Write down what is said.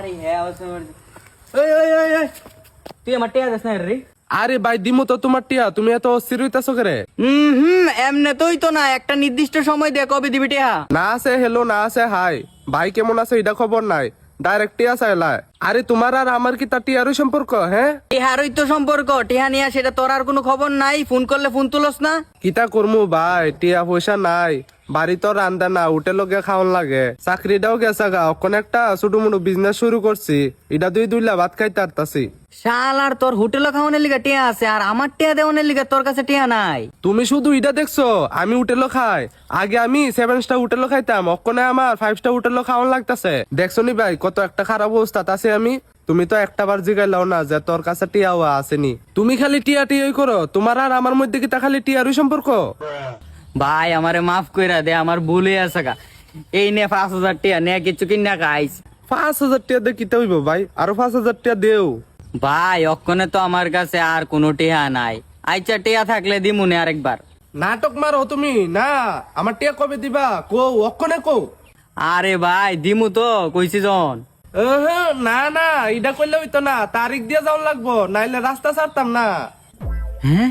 আরে হ্যাঁ ওই ওই ওই ওই তুই আমার টিয়া দেস না রে। আরে ভাই দিমু তো তোমার টিয়া, তুমি এত অস্থির হইতাছো করে? এমনে তোই তো না, একটা নির্দিষ্ট সময় দে কবে দিবি টিয়া। না আছে হ্যালো, না আছে হাই, ভাই কেমন আছে এটা খবর নাই, ডাইরেক্ট টিয়া চাইলা। আরে তোমার আর আমার কি তা টিয়ারই সম্পর্ক? হ্যাঁ টিহারই তো সম্পর্ক, টিহা নিয়া সেটা তোর আর কোনো খবর নাই, ফোন করলে ফোন তুলস না। কিতা করমু ভাই, টিয়া পয়সা নাই, বাড়ি তো রান্দা না, হোটেল লগে খাওয়ান লাগে, চাকরিটাও গেছে গা, অখন একটা ছোট মোটো বিজনেস শুরু করছি, এটা দুইলা ভাত খাইতে পারতাছি। শাল আর তোর হোটেলে খাওয়ানোর লিগা টিয়া আছে, আর আমার টিয়া দেওয়ানোর লিগা তোর কাছে টিয়া নাই। তুমি শুধু এটা দেখছো আমি হোটেলও খাই, আগে আমি 7 স্টার হোটেলও খাইতাম, অক্ষণে আমার 5 স্টার হোটেলও খাওয়ান লাগতাছে। দেখছো নি ভাই কত একটা খারাপ অবস্থা আছে আমি। তুমি তো একটা বার জিগাইলাও না যে তোর কাছে টিয়াও আসেনি, তুমি খালি টিয়া টিয়াই করো, তোমার আর আমার মধ্যে কি তা খালি টিয়ারই সম্পর্ক? ভাই আমারে মাফ কইরা দে, আমার ভুল হয়ে আছে গা। এই নে 5,000 টিয়া নে, কিছু কিনা খাইস। 5,000 টিয়া দিয়ে কিতে হইব ভাই, আরো 5,000 টিয়া দেও। ভাই অক্ষণে তো আমার কাছে আর কোনো টিয়া নাই, আচ্ছা টিয়া থাকলে দিমুনে আরেকবার। নাটক মারো তুমি না, আমার টিয়া কবে দিবা কো, অক্ষণে কো। আরে ভাই দিমু তো কইছি জন। না না, এটা করলে হইতো না, তারিখ দিয়ে যাওয়া লাগবো, নাইলে রাস্তা ছাড়তাম না। হ্যাঁ